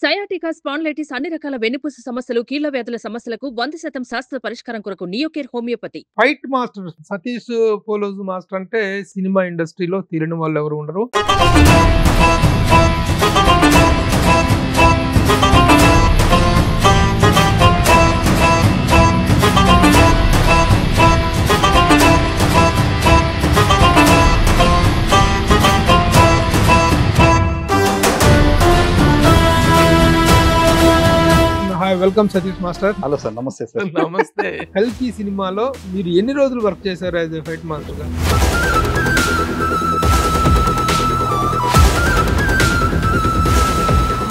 Sciatica, spondylitis అన్ని రకాల వెన్నుపూస సమస్యలు, కీళ్ల వ్యాధుల సమస్యలకు 100% శాస్త్ర పరిష్కారం కొరకు Neocare homeopathy. Fight master Satish Poloju master అంటే సినిమా ఇండస్ట్రీలో తెలియని వాళ్ళు ఎవరు ఉండరు. Hi, welcome Satish master. Hello sir, నమస్తే సార్. నమస్తే. కల్కి సినిమాలో మీరు ఎన్ని రోజులు వర్క్ చేశారు యాజ్ ఎ ఫైట్ మాస్టర్ గా?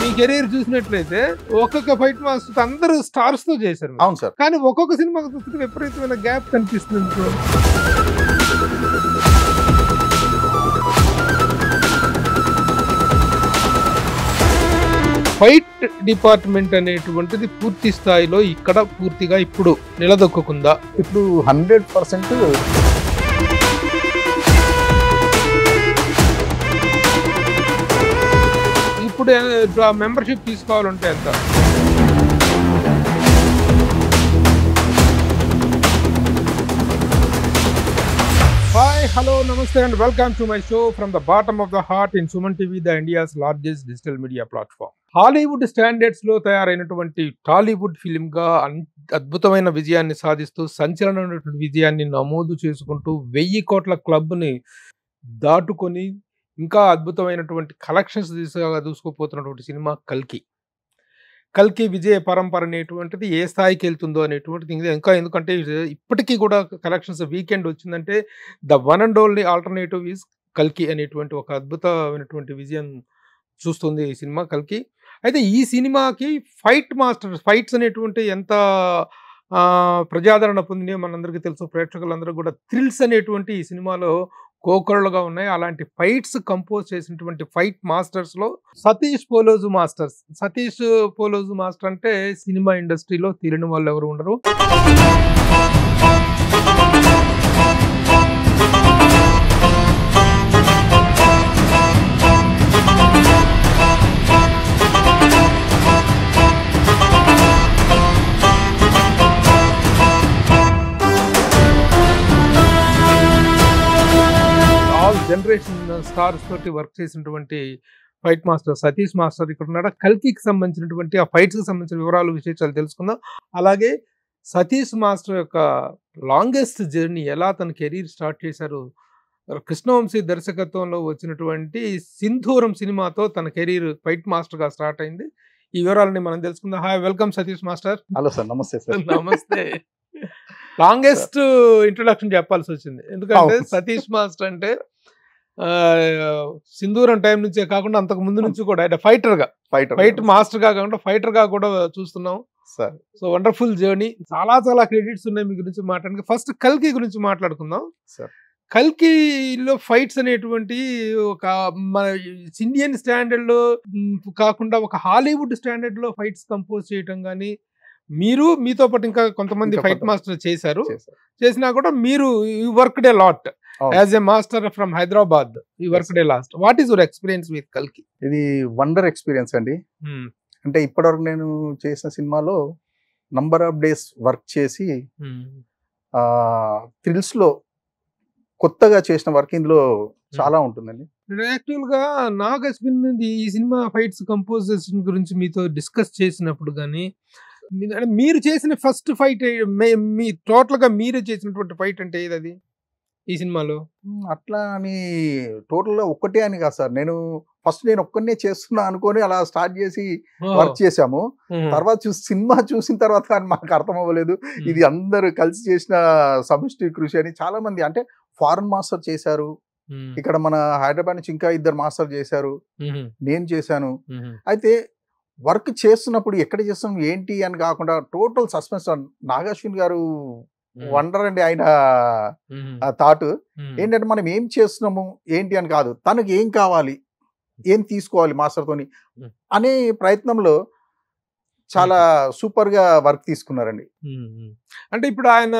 మీ కెరీర్ చూసినట్లయితే ఒక్కొక్క ఫైట్ మాస్టర్ అందరూ స్టార్స్ తో చేశారు. అవును సార్. కానీ ఒక్కొక్క సినిమాకి చూస్తే విపరీతమైన గ్యాప్ కనిపిస్తుంది. ఫైట్ డిపార్ట్మెంట్ అనేటువంటిది పూర్తి స్థాయిలో ఇక్కడ పూర్తిగా ఇప్పుడు నిలదొక్కుందా? ఇప్పుడు 100% ఇప్పుడు మెంబర్షిప్ తీసుకోవాలంటే ఎంత? హాయ్, హలో, నమస్తే and welcome to my show from the bottom of the heart in Suman TV, the India's largest digital media platform. Hollywood standards లో తయారైనటువంటి టాలీవుడ్ ఫిల్మ్ గా అద్భుతమైన విజయాన్ని సాధిస్తూ సంచలనమైనటువంటి విజయాన్ని నమోదు చేసుకుంటూ 1000 కోట్ల క్లబ్ ని దాటుకొని ఇంకా అద్భుతమైనటువంటి కలెక్షన్స్ దూసుకుపోతున్నటువంటి సినిమా కల్కి. కల్కి విజయ పరంపర అనేటువంటిది ఏ స్థాయికి వెళ్తుందో అనేటువంటిది ఇంకా, ఎందుకంటే ఇప్పటికీ కూడా కలెక్షన్స్ వీకెండ్ వచ్చిందంటే the one and only alternative is కల్కి అనేటువంటి ఒక అద్భుతమైనటువంటి విజయం చూస్తుంది ఈ సినిమా కల్కి. అయితే ఈ సినిమాకి ఫైట్ మాస్టర్ ఫైట్స్ అనేటువంటి ఎంత ప్రజాదరణ పొందినాయో మనందరికీ తెలుసు. ప్రేక్షకులందరూ కూడా థ్రిల్స్ అనేటువంటి ఈ సినిమాలో కోకొరలుగా ఉన్నాయి. అలాంటి ఫైట్స్ కంపోజ్ చేసినటువంటి ఫైట్ మాస్టర్స్ లో సతీష్ పోలోజు మాస్టర్స్. సతీష్ పోలోజు మాస్టర్ అంటే సినిమా ఇండస్ట్రీలో తెలియని వాళ్ళు ఎవరు ఉండరు. జనరేషన్ స్టార్స్ తోటి వర్క్ చేసినటువంటి ఫైట్ మాస్టర్ సతీష్ మాస్టర్ ఇక్కడ ఉన్నాడు. కల్కికి సంబంధించినటువంటి ఆ ఫైట్స్ కి సంబంధించిన వివరాలు, విశేషాలు తెలుసుకుందాం. అలాగే సతీష్ మాస్టర్ యొక్క లాంగెస్ట్ జర్నీ, ఎలా తన కెరీర్ స్టార్ట్ చేశారు, కృష్ణవంశీ దర్శకత్వంలో వచ్చినటువంటి సింధూరం సినిమాతో తన కెరీర్ ఫైట్ మాస్టర్ గా స్టార్ట్ అయింది. ఈ వివరాలని మనం తెలుసుకుందాం. Hi, welcome Satish master. Hello sir, నమస్తే సార్. నమస్తే. లాంగెస్ట్ ఇంట్రొడక్షన్ చెప్పాల్సి వచ్చింది, ఎందుకంటే సతీష్ మాస్టర్ అంటే సింధూరం టైం నుంచే కాకుండా అంతకు ముందు నుంచి కూడా అంటే ఫైట్ మాస్టర్ గా కాకుండా ఫైటర్ గా కూడా చూస్తున్నాం సార్. సో వండర్ఫుల్ జర్నీ, చాలా క్రెడిట్స్ ఉన్నాయి మీ గురించి మాట్లాడడానికి. ఫస్ట్ కల్కి గురించి మాట్లాడుకుందాం సార్. కల్కిలో ఫైట్స్ అనేటువంటి ఒక మన ఇండియన్ స్టాండర్డ్ లో కాకుండా ఒక హాలీవుడ్ స్టాండర్డ్ లో ఫైట్స్ కంపోజ్ చేయటం కానీ, మీరు మీతో పాటు ఇంకా కొంతమంది ఫైట్ మాస్టర్ చేసినా కూడా మీరు you worked a lot as a master from Hyderabad. You worked A last. What is your experience with కల్కి? ఇది వండర్ ఎక్స్పీరియన్స్ అండి. అంటే ఇప్పటివరకు నేను చేసిన సినిమాలో నంబర్ ఆఫ్ డేస్ వర్క్ చేసి థ్రిల్స్ లో కొత్తగా చేసిన వర్క్ ఇందులో చాలా ఉంటుందండి. యాక్చువల్ గా నాకు ఎక్స్పీరియన్స్ ఈ సినిమా ఫైట్స్ కంపోజిషన్ గురించి మీతో డిస్కస్ చేసినప్పుడు కానీ, మీరు చేసిన ఫస్ట్ ఫైట్, మీ టోటల్ గా మీరే చేసినటువంటి ఫైట్ అంటే ఏది అది ఈ సినిమాలో? అట్లా అని టోటల్ గా ఒక్కటే అని కాదు సార్. నేను ఒక్కనే చేస్తున్నా అనుకొని అలా స్టార్ట్ చేసి వర్క్ చేసాము. తర్వాత సినిమా చూసిన తర్వాత కానీ మాకు అర్థం అవ్వలేదు, ఇది అందరూ కలిసి చేసిన సమిష్టి కృషి అని. చాలా మంది అంటే ఫారెన్ మాస్టర్ చేశారు, ఇక్కడ మన హైదరాబాద్ నుంచి ఇంకా 2 మాస్టర్ చేశారు, నేను చేశాను. అయితే వర్క్ చేస్తున్నప్పుడు ఎక్కడ చేస్తాం ఏంటి అని కాకుండా టోటల్ సస్పెన్స్. నాగాశ్విన్ గారు వండర్ అండి. ఆయన థాట్ ఏంటంటే మనం ఏం చేస్తున్నాము ఏంటి అని కాదు, తనకు ఏం కావాలి, ఏం తీసుకోవాలి మాస్టర్ తోని అనే ప్రయత్నంలో చాలా సూపర్ గా వర్క్ తీసుకున్నారండి. అంటే ఇప్పుడు ఆయన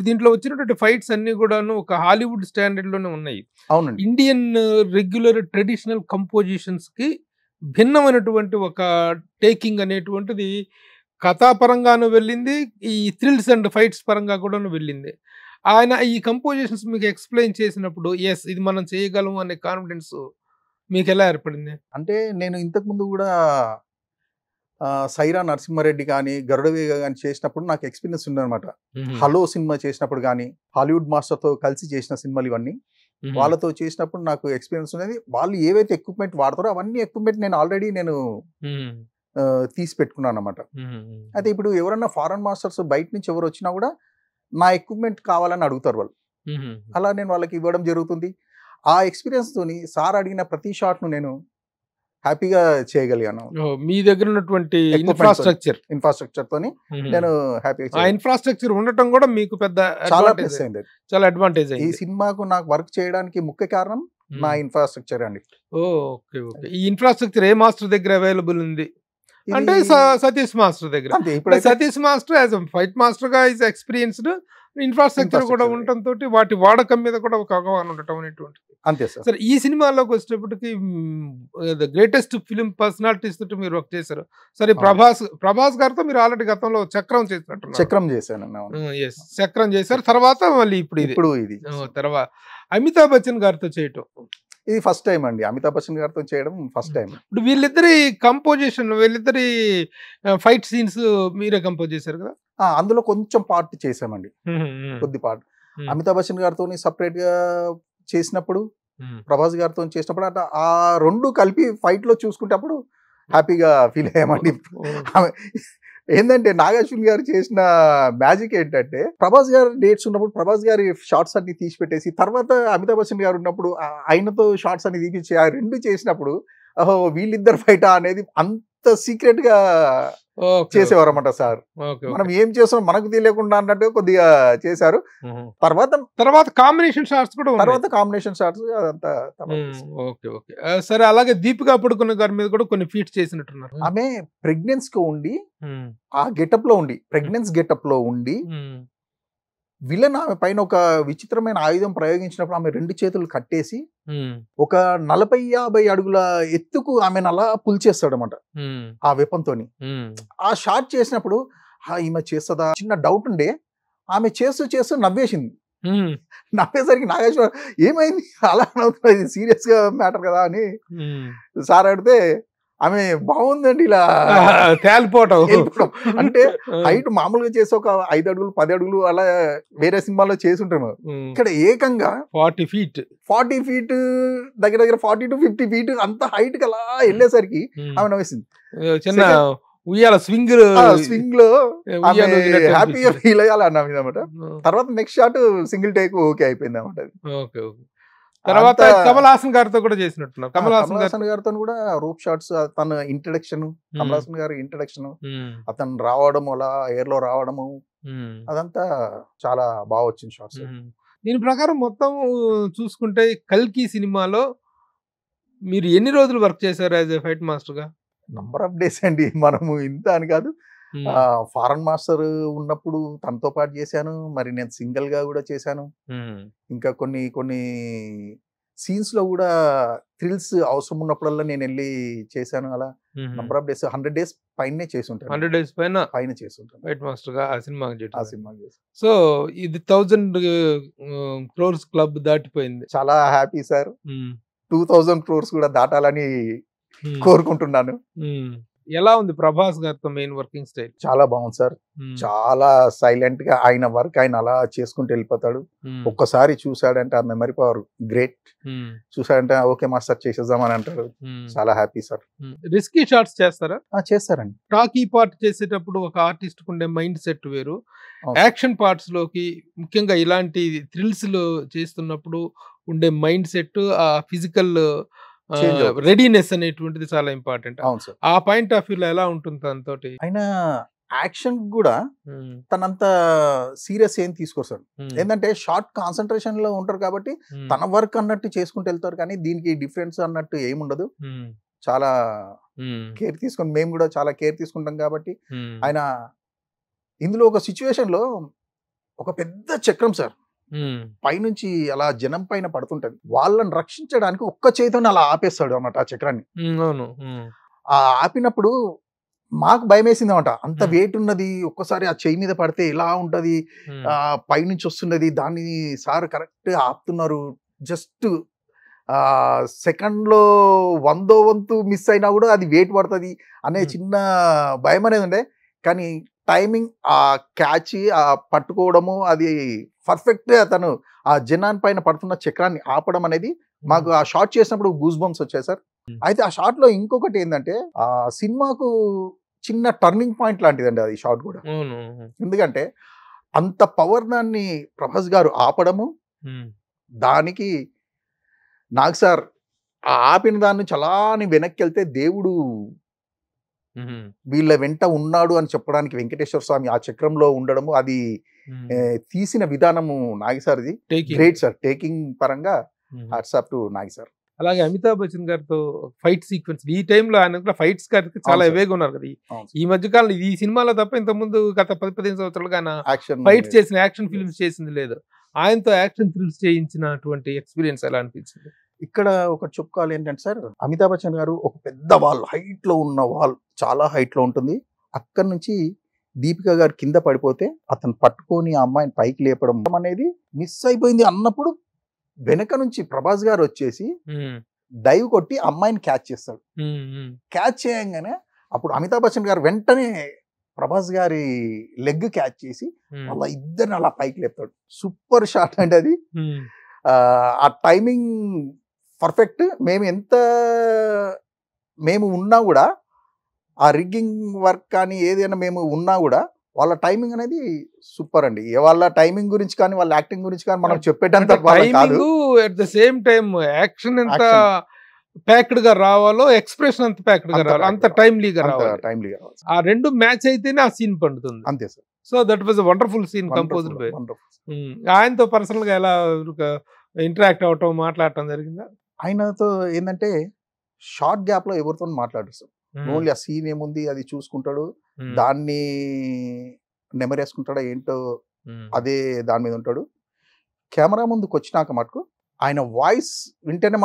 దీంట్లో వచ్చినటువంటి ఫైట్స్ అన్ని కూడాను ఒక హాలీవుడ్ స్టాండర్డ్ లోనే ఉన్నాయి. అవునండి. ఇండియన్ రెగ్యులర్ ట్రెడిషనల్ కంపోజిషన్స్ కి భిన్నమైనటువంటి ఒక టేకింగ్ అనేటువంటిది కథాపరంగాను వెళ్ళింది, ఈ థ్రిల్స్ అండ్ ఫైట్స్ పరంగా కూడాను వెళ్ళింది. ఆయన ఈ కంపోజిషన్స్ మీకు ఎక్స్‌ప్లెయిన్ చేసినప్పుడు యెస్ ఇది మనం చేయగలం అనే కాన్ఫిడెన్స్ మీకెలా ఏర్పడింది? అంటే నేను ఇంతకుముందు గూడా 'సైరా నరసింహారెడ్డి' గానీ, 'గరుడవేగ' గానీ చేసినప్పుడు నాకు ఎక్స్‌పీరియన్స్ ఉందనమాట. 'హలో' సినిమా చేసినప్పుడు గానీ, హాలీవుడ్ మాస్టర్‌తో కలిసి చేసిన సినిమాలు ఇవన్నీ. వాళ్ళతో చేసినప్పుడు నాకు ఎక్స్‌పీరియన్స్ ఉన్నది. వాళ్ళు ఏవైతే ఎక్విప్‌మెంట్ వాడతారో అవన్నీ ఎక్విప్‌మెంట్ నేను ఆల్రెడీ తీసి పెట్టుకున్నాననమాట. అయితే ఇప్పుడు ఎవరన్నా ఫారెన్ మాస్టర్స్ బయట నుంచి ఎవరొచ్చినా గూడా నా ఎక్విప్‌మెంట్ కావాలని అడుగుతారు వాళ్ళు. అలా నేను వాళ్ళకి ఇవ్వడం జరుగుతుంది. ఆ ఎక్స్‌పీరియన్స్‌తోని సార్ అడిగిన ప్రతి షాట్‌ను నేను హ్యాపీగా చేయగలిగాను. మీ దగ్గర ఉన్నటువంటి ఇన్‌ఫ్రాస్ట్రక్చర్‌తోని నేను హ్యాపీగా ఆ చేయగలిగాను. ఇన్‌ఫ్రాస్ట్రక్చర్ ఉండటం కూడా మీకు పెద్ద చాలా అడ్వాంటేజ్ ప్లస్ అయింది. చాలా అడ్వాంటేజ్ ఈ అయింది. సినిమాకు నాకు వర్క్ చేయడానికి ముఖ్య కారణం నా ఇన్‌ఫ్రాస్ట్రక్చర్ అండి. ఓకే. ఈ ఇన్‌ఫ్రాస్ట్రక్చర్ ఏ మాస్టర్ దగ్గర అవైలబుల్ ఉంది? అంటే ఇది సతీష్ మాస్టర్ దగ్గర. అంతే అంటే ఇప్పుడైతే Satish master as fight master గా ఈజ్ ఎక్స్‌పీరియన్స్‌డ్. ఇన్‌ఫ్రాస్ట్రక్చర్ కూడా ఇన్‌ఫ్రాస్ట్రక్చర్ ఉండటంతోటి వాటి వాడకం మీద కూడా ఒక అవగాహన ఉండటం అనేటువంటిది. అంతే సార్. సరే ఈ సినిమాలోకి వచ్చేటప్పటికి ద గ్రేటెస్ట్ ఫిల్మ్ పర్సనాలిటీస్ తోటి మీరు వర్క్ చేశారు. సరే అవును. ప్రభాస్ గారితో మీరు ఆల్రెడీ గతంలో చక్రం చేసినట్టున్నారు. చక్రం చేశాను. ఎస్ చక్రం చేశారు. తర్వాత మళ్ళీ ఇప్పుడు ఇది ఇప్పుడు ఇది తర్వాత అమితాబ్ బచ్చన్ గారితో చేయటం. ఇది ఫస్ట్ టైం అండి. అమితాబ్ బచ్చన్ గారితో చేయడం ఫస్ట్ టైం. ఇప్పుడు వీళ్ళిద్దరి కంపోజిషన్ వీళ్ళిద్దరి ఫైట్ సీన్స్ మీరే కంపోజ్ చేశారు కదా? అందులో కొంచెం పార్ట్ చేశామండి. కొద్ది పార్ట్. అమితాబ్ బచ్చన్ గారితోని సెపరేట్ గా చేసినప్పుడు, ప్రభాస్ గారితో చేసినప్పుడు అట్లా ఆ 2 కలిపి ఫైట్ లో చూసుకుంటప్పుడు హ్యాపీగా ఫీల్ అయ్యామండి. ఏంటంటే నాగార్జున గారు చేసిన మ్యాజిక్ ఏంటంటే ప్రభాస్ గారు డేట్స్ ఉన్నప్పుడు ప్రభాస్ గారి షార్ట్స్ అన్ని తీసి పెట్టేసి తర్వాత అమితాబ్ బచ్చన్ గారు ఉన్నప్పుడు ఆయనతో షార్ట్స్ అన్ని తీపించి ఆ 2 చేసినప్పుడు ఓహో వీళ్ళిద్దరు ఫైటా అనేది అంత సీక్రెట్ గా చేసేవారు అన్నమాట సార్. మనం ఏం చేస్తాం మనకు తెలియకుండా అన్నట్టు కొద్దిగా చేశారు. తర్వాత కాంబినేషన్ షాట్స్ కూడా తర్వాత కాంబినేషన్ షాట్స్ అదంతా ఓకే. సరే అలాగే దీపికా పడుకున్న గారి మీద కూడా కొన్ని ఫీట్స్ చేసినట్టున్నారు. ఆమె ప్రెగ్నెన్స్ గా ఉండి ఆ గెటప్ లో ఉండి ప్రెగ్నెన్స్ గెటప్ లో ఉండి విలన్ ఆమె పైన ఒక విచిత్రమైన ఆయుధం ప్రయోగించినప్పుడు ఆమె 2 చేతులు కట్టేసి ఒక 40-50 అడుగుల ఎత్తుకు ఆమెను అలా పుల్ చేస్తాడనమాట ఆ వెపంతోని. ఆ షాట్ చేసినప్పుడు ఈమె చేస్తుందా చిన్న డౌట్ ఉండే, ఆమె చేస్తూ నవ్వేసింది. నవ్వేసరికి నాగేశ్వర ఏమైంది అలా నవ్వుతుంది, సీరియస్ గా మ్యాటర్ కదా అని సార్ అడిగితే ఆమె బాగుందండి ఇలా తేలిపోవటం. అంటే హైట్ మామూలుగా చేసి ఒక 5 అడుగులు 10 అడుగులు అలా వేరే సినిమాలో చేసి ఉంటాము. ఇక్కడ ఏకంగా 40 feet దగ్గర 40 to 50 feet అంత హైట్ కి అలా వెళ్ళేసరికి ఆమె నవ్వేసింది. చిన్న ఉయ్యాల స్వింగ్ లో హ్యాపీగా ఫీల్ అయ్యాలి అన్నమాట. తర్వాత next shot single take okay అయిపోయింది అన్నమాట. తర్వాత కమల్ హాసన్ గారితో కూడా చేసినట్టున్నారు. కమల్ హాసన్ గారితో కూడా రూప్ షాట్స్, తన ఇంట్రడక్షన్, కమల్ హాసన్ గారి ఇంట్రడక్షన్, అతను రావడం అలా ఎయిర్ లో రావడము అదంతా చాలా బాగా వచ్చింది షాట్స్. దీని ప్రకారం మొత్తం చూసుకుంటే కల్కి సినిమాలో మీరు ఎన్ని రోజులు వర్క్ చేశారు యాజ్ ఎ ఫైట్ మాస్టర్ గా? నంబర్ ఆఫ్ డేస్ అండి. మనము ఇంత అని కాదు. ఫారెన్ మాస్టర్ ఉన్నప్పుడు తనతో పాటు చేశాను, మరి నేను సింగిల్ గా కూడా చేశాను. ఇంకా కొన్ని సీన్స్ లో కూడా థ్రిల్స్ అవసరం ఉన్నప్పుడల్లా నేను వెళ్ళి చేశాను. అలా నంబర్ ఆఫ్ డేస్ 100 days పైనే చేసి ఉంటాను. 100 days పైన చేసి ఉంటాను ఫైట్ మాస్టర్ గా ఆ సినిమా చేసి. సో ఇది 1000 crores క్లబ్ దాటిపోయింది. చాలా హ్యాపీ సార్. 2000 crores కూడా దాటాలని కోరుకుంటున్నాను. ఎలా ఉంది ప్రభాస్ గారితో మెయిన్ వర్కింగ్ స్టైల్? చాలా బాగుంది సార్. చాలా సైలెంట్ గా ఆయన వర్క్ ఆయన అలా చేసుకుంటూ వెళ్ళిపోతాడు. ఒక్కసారి చూసాడంటే ఆ మెమరీ పవర్ గ్రేట్. చూసాడంటే ఓకే మాస్టర్ చేసేద్దామని అంటాడు. చాలా హ్యాపీ సార్. రిస్కీ షాట్స్ చేస్తారా? చేస్తారండి. టాకీ పార్ట్ చేసేటప్పుడు ఒక ఆర్టిస్ట్ ఉండే మైండ్ సెట్ వేరు, యాక్షన్ పార్ట్స్ లోకి ముఖ్యంగా ఇలాంటి థ్రిల్స్ లో చేస్తున్నప్పుడు ఉండే మైండ్ సెట్, ఆ ఫిజికల్ రెడీనెస్ అనేటువంటిది చాలా ఇంపార్టెంట్. ఆ పాయింట్ ఆఫ్ వ్యూ లో ఎలా ఉంటుంది తనతోటి? ఆయన యాక్షన్ కూడా తనంత సీరియస్ ఏం తీసుకొస్తాడు. ఏంటంటే షార్ట్ కాన్సన్ట్రేషన్ లో ఉంటారు కాబట్టి తన వర్క్ అన్నట్టు చేసుకుంటూ వెళ్తారు. కానీ దీనికి డిఫరెన్స్ అన్నట్టు ఏముండదు. చాలా కేర్ తీసుకొని మేము కూడా చాలా కేర్ తీసుకుంటాం కాబట్టి ఆయన ఇందులో ఒక సిచ్యువేషన్ లో ఒక పెద్ద చక్రం సార్ పైనుంచి అలా జనం పైన పడుతుంటది. వాళ్ళని రక్షించడానికి ఒక్క చేతితోనే అలా ఆపేస్తాడు అన్నమాట ఆ చక్రాన్ని. అవును. ఆ ఆపినప్పుడు మాకు భయమేసింది అనమాట. అంత వెయిట్ ఉన్నది, ఒక్కసారి ఆ చెయ్యి మీద పడితే ఎలా ఉంటది, పైనుంచి వస్తున్నది, దాన్ని సార్ కరెక్ట్ ఆపుతున్నారు. జస్ట్ సెకండ్ లో 100వ వంతు మిస్ అయినా కూడా అది వెయిట్ పడుతుంది అనే చిన్న భయం అనేది ఉండే. కానీ టైమింగ్, ఆ క్యాచ్, ఆ పట్టుకోవడము, అది పర్ఫెక్ట్ గా తను ఆ జనాన్ పైన పడుతున్న చక్రాన్ని ఆపడం అనేది మాకు ఆ షాట్ చేసినప్పుడు గూస్ బంప్స్ వచ్చాయి సార్. అయితే ఆ షాట్ లో ఇంకొకటి ఏంటంటే, ఆ సినిమాకు చిన్న టర్నింగ్ పాయింట్ లాంటిదండి అది షాట్ కూడా. ఎందుకంటే అంత పవర్ దాన్ని ప్రభాస్ గారు ఆపడము, దానికి నాగ్ సార్ ఆపిన దాన్ని చలాని వెనక్కి వెళ్తే దేవుడు వీళ్ళ వెంట ఉన్నాడు అని చెప్పడానికి వెంకటేశ్వర స్వామి ఆ చక్రంలో ఉండడము, అది తీసిన విధానము నాగి సార్ది గ్రేట్ సార్. టేకింగ్ పరంగా hats off to Nagi sir. అలాగే అమితాబ్ బచ్చన్ గారితో ఫైట్ సీక్వెన్స్, ఈ టైంలో ఆయన ఫైట్స్ గారికి చాలా ఎవేగా ఉన్నారు కదా ఈ మధ్య కాలం. ఈ సినిమాలో తప్ప ఇంత ముందు గత 10-15 సంవత్సరాలుగా ఆయన ఫైట్స్ చేసిన, యాక్షన్ ఫిల్మ్స్ చేసింది లేదు. ఆయనతో యాక్షన్ థ్రిల్స్ చేయించినటువంటి ఎక్స్పీరియన్స్ ఎలా అనిపించింది? ఇక్కడ ఒకటి చెప్పుకోవాలి ఏంటంటే సార్, అమితాబ్ బచ్చన్ గారు ఒక పెద్ద వాల్, హైట్ లో ఉన్న వాల్, చాలా హైట్ లో ఉంటుంది. అక్కడి నుంచి దీపిక గారు కింద పడిపోతే అతను పట్టుకొని ఆ అమ్మాయిని పైకి లేపడం అనేది మిస్ అయిపోయింది అన్నప్పుడు వెనక నుంచి ప్రభాస్ గారు వచ్చేసి డైవ్ కొట్టి అమ్మాయిని క్యాచ్ చేస్తాడు. క్యాచ్ చేయంగానే అప్పుడు అమితాబ్ బచ్చన్ గారు వెంటనే ప్రభాస్ గారి లెగ్ క్యాచ్ చేసి వాళ్ళ ఇద్దరిని అలా పైకి లేపుతాడు. సూపర్ షాట్ అండి అది. ఆ టైమింగ్ పర్ఫెక్ట్. మేము ఉన్నా కూడా, ఆ రిగ్గింగ్ వర్క్ కానీ ఏదైనా మేము ఉన్నా కూడా వాళ్ళ టైమింగ్ అనేది సూపర్ అండి. వాళ్ళ టైమింగ్ గురించి కానీ వాళ్ళ యాక్టింగ్ గురించి కానీ మనం చెప్పేటంత కాదు. At the same time action ఎంత ప్యాక్డ్ గా రావాలో, ఎక్స్ప్రెషన్ అంత ప్యాక్డ్ గా రావాలి, అంత టైమ్లీగా రావాలి. ఆ రెండు మ్యాచ్ అయితేనే ఆ సీన్ పండుతుంది. అంతే sir. So that was a wonderful scene composed by. ఆయనతో పర్సనల్ గా ఎలా ఇంటరాక్ట్ అవటం, మాట్లాడటం జరిగిందా? ఆయనతో ఏంటంటే షార్ట్ గ్యాప్ లో ఎవరితో మాట్లాడుతాడు. ఓన్లీ ఆ సీన్ ఏముంది అది చూసుకుంటాడు, దాన్ని నెమరేసుకుంటాడా ఏంటో అదే దాని మీద ఉంటాడు. కెమెరా ముందుకు వచ్చినాక మటుకు ఆయన వాయిస్ వింటేనే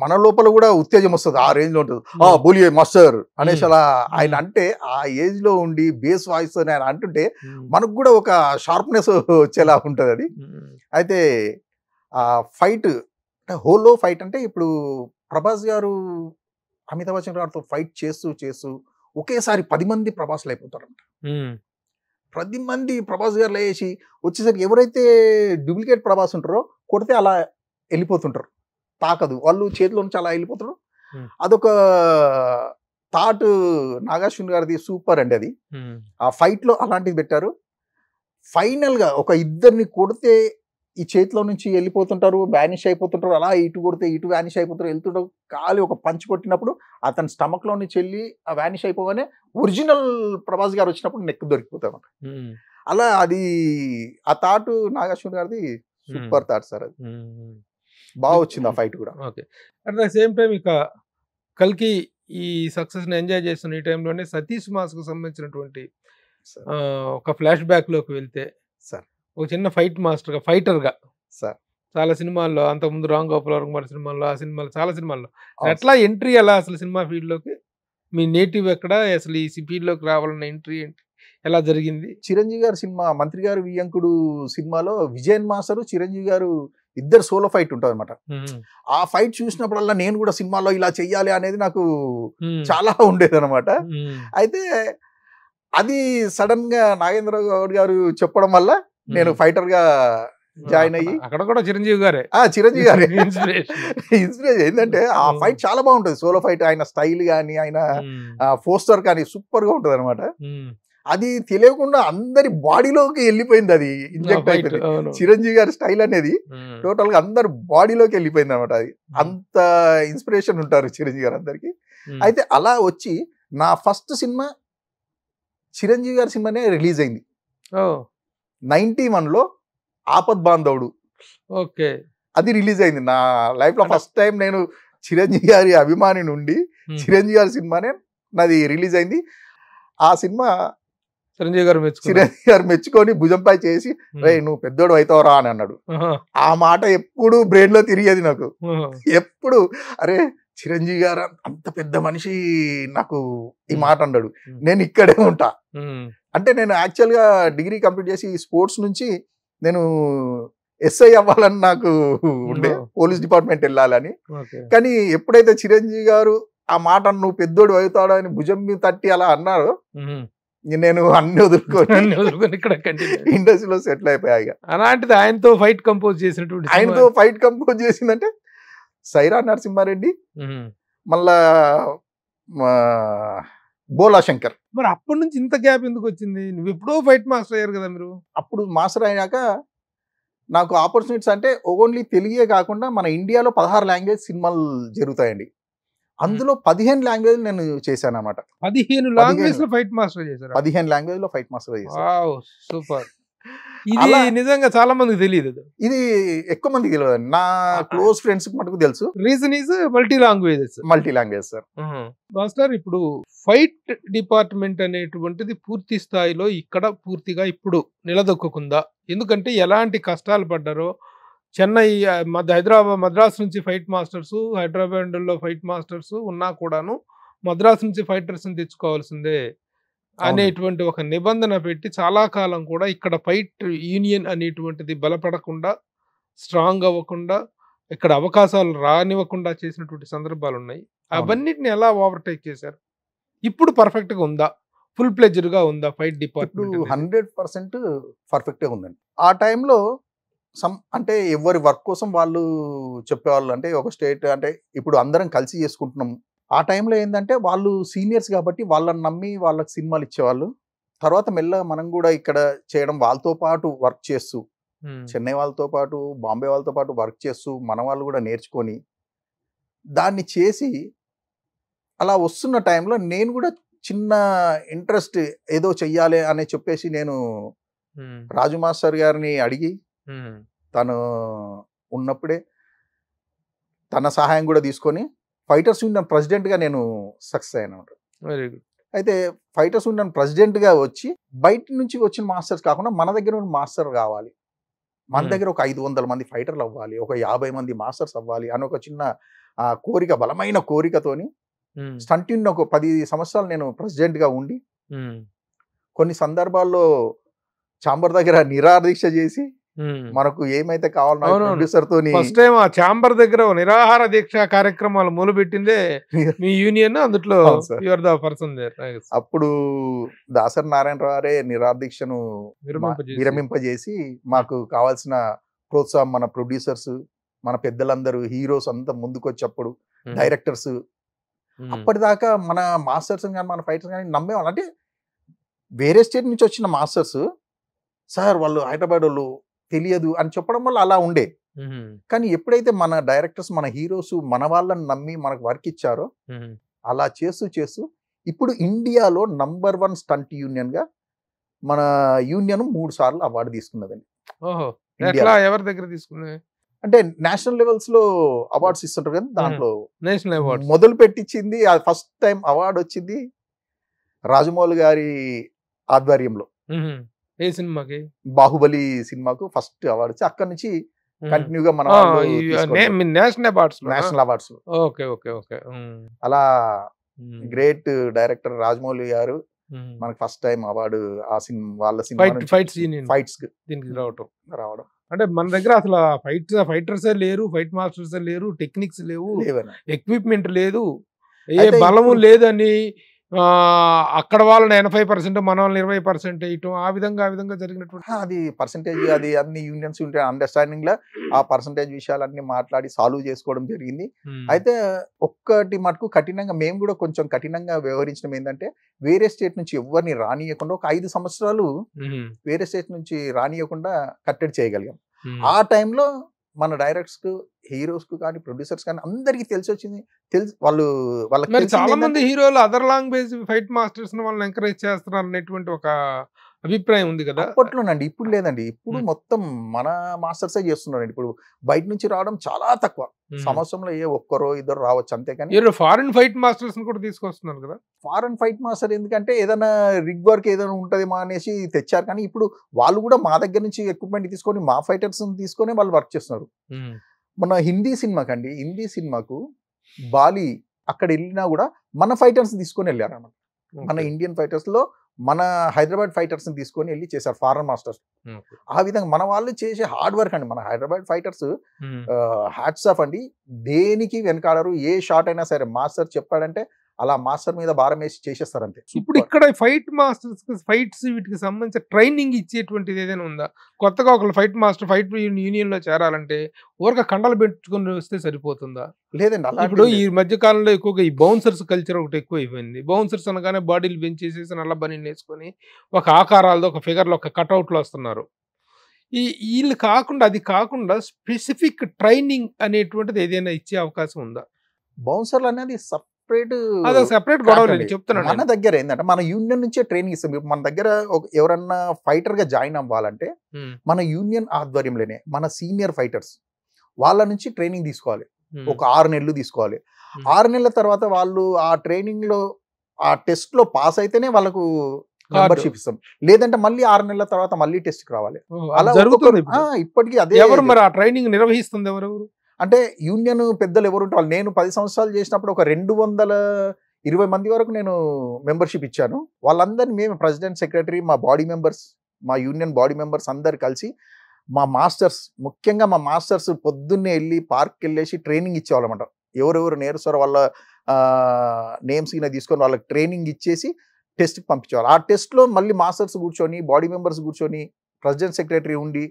మన లోపల కూడా ఉత్తేజం వస్తుంది. ఆ రేంజ్ లో ఉంటుంది. బోలియే మాస్టర్ అనేసి అలా ఆయన అంటే, ఆ ఏజ్ లో ఉండి బేస్ వాయిస్ అని ఆయన అంటుంటే మనకు కూడా ఒక షార్ప్నెస్ వచ్చేలా ఉంటుంది అది. అయితే ఆ ఫైట్ అంటే హోల్లో ఫైట్ అంటే, ఇప్పుడు ప్రభాస్ గారు అమితాబ్ బచ్చన్ గారితో ఫైట్ చేస్తూ ఒకేసారి 10 మంది ప్రభాస్లు అయిపోతారు. 10 మంది ప్రభాస్ గారు లేచి వచ్చేసరికి ఎవరైతే డూప్లికేట్ ప్రభాస్ ఉంటారో కొడితే అలా వెళ్ళిపోతుంటారు, తాకదు, వాళ్ళు చేతిలో నుంచి అలా వెళ్ళిపోతారు. అదొక థాట్ నాగార్జున గారిది సూపర్ అండి అది. ఆ ఫైట్ లో అలాంటిది పెట్టారు. ఫైనల్ గా ఒక ఇద్దరిని కొడితే ఈ చేతిలో నుంచి వెళ్ళిపోతుంటారు, వ్యానిష్ అయిపోతుంటారు, అలా ఇటు కొడితే ఇటు వ్యానిష్ అయిపోతారు, వెళ్తుంటారు. కాలి ఒక పంచ్ కొట్టినప్పుడు అతని స్టమక్ లో నుంచి వెళ్ళి ఆ వ్యానిష్ అయిపోగానే ఒరిజినల్ ప్రభాస్ గారు వచ్చినప్పుడు నెక్ దొరికిపోతారు. అలా అది ఆ థాట్ నాగార్జున గారిది సూపర్ థాట్ సార్. అది బాగా వచ్చింది ఆ ఫైట్ కూడా. Okay. At the same time ఇక కల్కి ఈ సక్సెస్ ని ఎంజాయ్ చేస్తున్న ఈ టైంలోనే సతీష్ మాస్ కు సంబంధించినటువంటి ఒక ఫ్లాష్ బ్యాక్ లోకి వెళ్తే సార్, ఒక చిన్న ఫైట్ మాస్టర్ గా, ఫైటర్ గా సార్ చాలా సినిమాల్లో, అంతకుముందు రామ్ గోపాల్ వర్మ సినిమాల్లో, ఆ సినిమాలో చాలా సినిమాల్లో ఎట్లా ఎంట్రీ, ఎలా అసలు సినిమా ఫీల్డ్ లోకి మీ నేటివ్ ఎక్కడ, అసలు ఈ ఫీల్డ్ లోకి రావాలన్న ఎంట్రీ ఏంటి, ఎలా జరిగింది? చిరంజీవి గారి సినిమా మంత్రి గారు వియ్యంకుడు సినిమాలో విజయన్ మాస్టర్ చిరంజీవి గారు ఇద్దరు సోలో ఫైట్ ఉంటుంది అనమాట. ఆ ఫైట్ చూసినప్పుడల్లా నేను కూడా సినిమాలో ఇలా చెయ్యాలి అనేది నాకు చాలా ఉండేది అనమాట. అయితే అది సడన్ గా నాగేంద్ర గౌడ్ గారు చెప్పడం వల్ల నేను ఫైటర్ గా జాయిన్ అయ్యి, అక్కడ కూడా చిరంజీవి గారే ఇన్స్పిరేషన్. ఏంటంటే ఆ ఫైట్ చాలా బాగుంటుంది, సోలో ఫైట్. ఆయన స్టైల్ కానీ, ఆయన పోస్టర్ కానీ సూపర్ గా ఉంటది అనమాట. అది తెలియకుండా అందరి బాడీలోకి వెళ్ళిపోయింది, అది ఇంజెక్ట్ అయిపోయింది. చిరంజీవి గారి స్టైల్ అనేది టోటల్ గా అందరి బాడీలోకి వెళ్ళిపోయింది అనమాట. అది అంత ఇన్స్పిరేషన్ ఉంటారు చిరంజీవి గారు అందరికి. అయితే అలా వచ్చి నా ఫస్ట్ సినిమా చిరంజీవి గారి సినిమానే రిలీజ్ అయింది 91లో, ఆపద్ బాంధవుడు. ఓకే, అది రిలీజ్ అయింది నా లైఫ్ లో ఫస్ట్ టైం. నేను చిరంజీవి గారి అభిమాని నుండి చిరంజీవి గారి సినిమానే నాది రిలీజ్ అయింది. ఆ సినిమా చిరంజీవి గారు మెచ్చుకున్నారు. చిరంజీవి గారు మెచ్చుకొని భుజంపై చేసి రే నువ్వు పెద్దోడు అవుతావురా అని అన్నాడు. ఆ మాట ఎప్పుడు బ్రెయిన్ లో తిరిగేది నాకు. ఎప్పుడు అరే చిరంజీవి గారు అంత పెద్ద మనిషి నాకు ఈ మాట అన్నాడు, నేను ఇక్కడే ఉంటా. అంటే నేను యాక్చువల్ గా డిగ్రీ కంప్లీట్ చేసి స్పోర్ట్స్ నుంచి నేను ఎస్ఐ అవ్వాలని నాకు ఉండే, పోలీస్ డిపార్ట్మెంట్ వెళ్ళాలని. కానీ ఎప్పుడైతే చిరంజీవి గారు ఆ మాట నువ్వు పెద్దోడు అవుతాడు అని భుజం మీద తట్టి అలా అన్నారు, నేను అన్ని వదులుకొని ఇక్కడ ఇండస్ట్రీలో సెటిల్ అయిపోయాయి. అలాంటిది ఆయనతో ఫైట్ కంపోజ్ చేసినటువంటి, ఆయనతో ఫైట్ కంపోజ్ చేసిందంటే సైరా నరసింహారెడ్డి, మళ్ళా బోలా శంకర్. మరి అప్పటి నుంచి ఇంత గ్యాప్ ఎందుకు వచ్చింది? నువ్వు ఎప్పుడో ఫైట్ మాస్టర్ అయ్యారు కదా మీరు. అప్పుడు మాస్టర్ అయినాక నాకు ఆపర్చునిటీస్ అంటే ఓన్లీ తెలుగే కాకుండా మన ఇండియాలో 16 లాంగ్వేజ్ సినిమాలు జరుగుతాయండి. అందులో 15 లాంగ్వేజ్ నేను చేశాను అనమాట. 15 లాంగ్వేజ్ లో ఫైట్ మాస్టర్ చేశారు. 15 లాంగ్వేజ్ లో ఫైట్ మాస్టర్ చేశాను. సూపర్. ఇది నిజంగా చాలా మందికి తెలియదు. ఇది ఎక్కువ మందికి తెలియదు, నా క్లోజ్ ఫ్రెండ్స్ మటుకు తెలుసు. Reason is multi language sir. Master, ఇప్పుడు ఫైట్ డిపార్ట్మెంట్ అనేటువంటిది పూర్తి స్థాయిలో ఇక్కడ పూర్తిగా ఇప్పుడు నిలదొక్కుందా? ఎందుకంటే ఎలాంటి కష్టాలు పడ్డారో, చెన్నై మద్రాస్ నుంచి ఫైట్ మాస్టర్స్, హైదరాబాద్లో ఫైట్ మాస్టర్స్ ఉన్నా కూడాను మద్రాస్ నుంచి ఫైటర్స్ తెచ్చుకోవాల్సిందే అనేటువంటి ఒక నిబంధన పెట్టి చాలా కాలం కూడా ఇక్కడ ఫైట్ యూనియన్ అనేటువంటిది బలపడకుండా, స్ట్రాంగ్ అవ్వకుండా, ఇక్కడ అవకాశాలు రానివ్వకుండా చేసినటువంటి సందర్భాలు ఉన్నాయి. అవన్నిటిని ఎలా ఓవర్టేక్ చేశారు? ఇప్పుడు పర్ఫెక్ట్ గా ఉందా? ఫుల్ ప్లెజ్డ్ గా ఉందా ఫైట్ డిపార్ట్మెంట్? 100% పర్ఫెక్ట్ గా ఉందండి. ఆ టైంలో అంటే ఎవరి వర్క్ కోసం వాళ్ళు చెప్పేవాళ్ళు. అంటే ఒక స్టేట్ అంటే ఇప్పుడు అందరం కలిసి చేసుకుంటున్నాం. ఆ టైంలో ఏంటంటే వాళ్ళు సీనియర్స్ కాబట్టి వాళ్ళని నమ్మి వాళ్ళకి సినిమాలు ఇచ్చేవాళ్ళు. తర్వాత మెల్లగా మనం కూడా ఇక్కడ చేయడం, వాళ్ళతో పాటు వర్క్ చేస్తూ, చెన్నై వాళ్ళతో పాటు బాంబే వాళ్ళతో పాటు వర్క్ చేస్తూ మన వాళ్ళు కూడా నేర్చుకొని దాన్ని చేసి అలా వస్తున్న టైంలో నేను కూడా చిన్న ఇంట్రెస్ట్ ఏదో చెయ్యాలి అని చెప్పేసి నేను రాజు మాస్టర్ గారిని అడిగి, తను ఉన్నప్పుడే తన సహాయం కూడా తీసుకొని ఫైటర్స్ యూనియన్ ప్రెసిడెంట్గా నేను సక్సెస్ అయ్యాను. Very good. అయితే ఫైటర్స్ యూనియన్ ప్రెసిడెంట్గా వచ్చి బయట నుంచి వచ్చిన మాస్టర్స్ కాకుండా మన దగ్గర ఉన్న మాస్టర్ కావాలి, మన దగ్గర ఒక 500 మంది ఫైటర్లు అవ్వాలి, ఒక 50 మంది మాస్టర్స్ అవ్వాలి అని ఒక చిన్న కోరిక, బలమైన కోరికతోని స్టంట్ యూనియన్ ఒక 10 సంవత్సరాలు నేను ప్రెసిడెంట్గా ఉండి కొన్ని సందర్భాల్లో చాంబర్ దగ్గర నిరాహార దీక్ష చేసి మనకు ఏమైతే కావాలన్నా ప్రొడ్యూసర్ తోని ఫస్ట్ టైం ఆ చాంబర్ దగ్గర నిరాహార దీక్ష కార్యక్రమాలు మొదలు పెట్టిందే మీ యూనియన్. అందులో యువర్ ద పర్సన్ దేర్. అప్పుడు దాసరి నారాయణరావు గారే నిరాహార దీక్షను విరమింపజేసి మాకు కావాల్సిన ప్రోత్సాహం మన ప్రొడ్యూసర్స్, మన పెద్దలందరూ, హీరోస్ అంతా ముందుకొచ్చప్పుడు, డైరెక్టర్స్, అప్పటిదాకా మన మాస్టర్స్ కానీ మన ఫైటర్స్ కానీ నమ్మేవాళ్ళు. అంటే వేరే స్టేట్ నుంచి వచ్చిన మాస్టర్స్ సార్ వాళ్ళు హైదరాబాద్ వాళ్ళు తెలియదు అని చెప్పడం వల్ల అలా ఉండే. కానీ ఎప్పుడైతే మన డైరెక్టర్స్, మన హీరోస్ మన వాళ్ళని నమ్మి మనకు వర్క్ ఇచ్చారో, అలా చేస్తూ చేస్తూ ఇప్పుడు ఇండియాలో నంబర్ 1 స్టంట్ యూనియన్ గా మన యూనియన్ 3 సార్లు అవార్డు తీసుకున్నదండి. ఎవరి దగ్గర తీసుకున్నది అంటే నేషనల్ లెవెల్స్ లో అవార్డ్స్ ఇస్తుంటారు కదా, దాంట్లో నేషనల్ అవార్డు మొదలు పెట్టించింది. ఫస్ట్ టైం అవార్డు వచ్చింది రాజమౌళి గారి ఆధ్వర్యంలో. ఏ సినిమాకి? బాహుబలి సినిమాకు ఫస్ట్ అవార్డు వచ్చి అక్కడ నుంచి కంటిన్యూగా మన నేషనల్ అవార్డ్స్. అలా గ్రేట్ డైరెక్టర్ రాజమౌళి గారు మనకి ఫస్ట్ టైం అవార్డు ఆ సినిమా వాళ్ళ సినిమా ఫైట్స్ దీనికి రావడం. అంటే మన దగ్గర అసలు ఫైటర్స్ లేరు, ఫైట్ మాస్టర్స్ లేరు, టెక్నిక్స్ లేవు, ఎక్విప్మెంట్ లేదు, ఏ బలము లేదని అక్కడ వాళ్ళని 80% మన వాళ్ళని 20% వేయటం, ఆ విధంగా జరిగినటువంటి అది పర్సంటేజ్, అది అన్ని యూనియన్స్ ఉంటే అండర్స్టాండింగ్ లా ఆ పర్సంటేజ్ విషయాలన్నీ మాట్లాడి సాల్వ్ చేసుకోవడం జరిగింది. అయితే ఒక్కటి మటుకు కఠినంగా మేము కూడా కొంచెం కఠినంగా వ్యవహరించడం ఏంటంటే, వేరే స్టేట్ నుంచి ఎవరిని రానియకుండా ఒక 5 సంవత్సరాలు వేరే స్టేట్ నుంచి రానియకుండా కట్టడి చేయగలిగాం. ఆ టైంలో మన డైరెక్టర్స్ కు, హీరోస్ కు కానీ, ప్రొడ్యూసర్స్ కానీ అందరికి తెలిసి వచ్చింది. వాళ్ళకి చాలా మంది హీరోలు అదర్ లాంగ్వేజ్ ఫైట్ మాస్టర్స్ వాళ్ళని ఎంకరేజ్ చేస్తున్నారు అనేటువంటి ఒక అభిప్రాయం ఉంది కదా. అప్పట్లోనండి, ఇప్పుడు లేదండి. ఇప్పుడు ఉమ్, మొత్తం మన మాస్టర్సే చేస్తున్నారండి. ఇప్పుడు బయట నుంచి రావడం చాలా తక్కువ. ఉమ్. సంవత్సరంలో ఒక్కరో ఇద్దరు రావచ్చు అంతేకాని మీరు ఫారిన్ ఫైట్ మాస్టర్స్ కూడా తీసుకొస్తున్నారు కదా. ఫారెన్ ఫైట్ మాస్టర్ ఎందుకంటే ఏదైనా రిగ్ వర్క్ ఏదైనా ఉంటదేమో అనేసి తెచ్చారు. కానీ ఇప్పుడు వాళ్ళు కూడా మా దగ్గర నుంచి ఎక్విప్మెంట్ తీసుకొని మా ఫైటర్స్ తీసుకొని వాళ్ళు వర్క్ చేస్తున్నారు. ఉమ్, మన హిందీ సినిమాకు బాలి అక్కడ వెళ్ళినా కూడా మన ఫైటర్స్ తీసుకొని వెళ్ళారు అన్నమాట. మన ఓకే. ఇండియన్ ఫైటర్స్ లో మన హైదరాబాద్ ఫైటర్స్ ని తీసుకొని వెళ్ళి చేశారు ఫారెన్ మాస్టర్స్. ఓకే. ఆ విధంగా మన వాళ్ళు చేసే హార్డ్ వర్క్ అండి. మన హైదరాబాద్ ఫైటర్స్ ఉమ్, హ్యాట్స్ ఆఫ్ అండి. దేనికి వెనకాడరు. ఏ షాట్ అయినా సరే మాస్టర్ చెప్పాడంటే అలా మాస్టర్ మీద భారం వేసి చేసేస్తారు అంతే. ఇప్పుడు ఇక్కడ ఫైట్ మాస్టర్స్ ఫైట్స్ వీటికి సంబంధించిన ట్రైనింగ్ ఇచ్చేటువంటిది ఏదైనా ఉందా? కొత్తగా ఒకళ్ళు ఫైట్ మాస్టర్ ఫైట్ యూనియన్ లో చేరాలంటే ఊరక కండలు పెట్టుకుని వస్తే సరిపోతుందా? లేదండి ఇప్పుడు అలాంటి ఈ మధ్య కాలంలో ఎక్కువగా ఈ బౌన్సర్స్ కల్చర్ ఒకటి ఎక్కువ అయిపోయింది. బౌన్సర్స్ అనగానే బాడీలు పెంచేసేసి నల్ల బనీలు వేసుకొని ఒక ఆకారాలతో ఒక ఫిగర్లో ఒక కట్అవుట్లు వస్తున్నారు. వీళ్ళు కాకుండా అది కాకుండా స్పెసిఫిక్ ట్రైనింగ్ అనేటువంటిది ఏదైనా ఇచ్చే అవకాశం ఉందా? బౌన్సర్లు అనేది సపరేట్ అది సెపరేట్ గొడవ లేదు చెప్తున్నాను మన నేను. దగ్గర ఏంటంటే మన యూనియన్ నుంచే ట్రైనింగ్ ఇస్తాం. ఇప్పుడు మన దగ్గర ఎవరన్నా ఫైటర్ గా జాయిన్ అవ్వాలంటే ఉమ్, మన యూనియన్ ఆధ్వర్యంలోనే మన సీనియర్ ఫైటర్స్ వాళ్ళ నుంచి ట్రైనింగ్ తీసుకోవాలి. ఉమ్, ఒక 6 నెలలు తీసుకోవాలి. Hmm. 6 నెలల తర్వాత వాళ్ళు ఆ ట్రైనింగ్ లో ఆ టెస్ట్ లో పాస్ అయితేనే వాళ్ళకు మెంబర్షిప్ ఇస్తాం. లేదంటే మళ్ళీ 6 నెలల తర్వాత మళ్ళీ టెస్ట్ కి రావాలి. ఓ, అలా అది జరుగుతుంది ఇప్పుడు. ఇప్పటికీ అదే. ఎవరు మరి ఆ ట్రైనింగ్ నిర్వహిస్తుంది ఎవరెవరు? అంటే యూనియన్ పెద్దలు ఎవరు ఉంటారు. నేను 10 సంవత్సరాలు చేసినప్పుడు ఒక 220 మంది వరకు నేను మెంబర్షిప్ ఇచ్చాను. వాళ్ళందరినీ మేము ప్రెసిడెంట్, సెక్రటరీ, మా బాడీ మెంబర్స్, మా యూనియన్ బాడీ మెంబర్స్ అందరు కలిసి మా మాస్టర్స్, ముఖ్యంగా మా మాస్టర్స్ పొద్దున్నే వెళ్ళి పార్క్కి వెళ్ళేసి ట్రైనింగ్ ఇచ్చేవాళ్ళమాట. ఎవరెవరు నేర్స్తారో వాళ్ళ నేమ్స్ కింద తీసుకొని వాళ్ళకి ట్రైనింగ్ ఇచ్చేసి టెస్ట్కి పంపించేవాళ్ళు. ఆ టెస్ట్లో మళ్ళీ మాస్టర్స్ కూర్చొని, బాడీ మెంబర్స్ కూర్చొని, ప్రెసిడెంట్, సెక్రటరీ ఉండి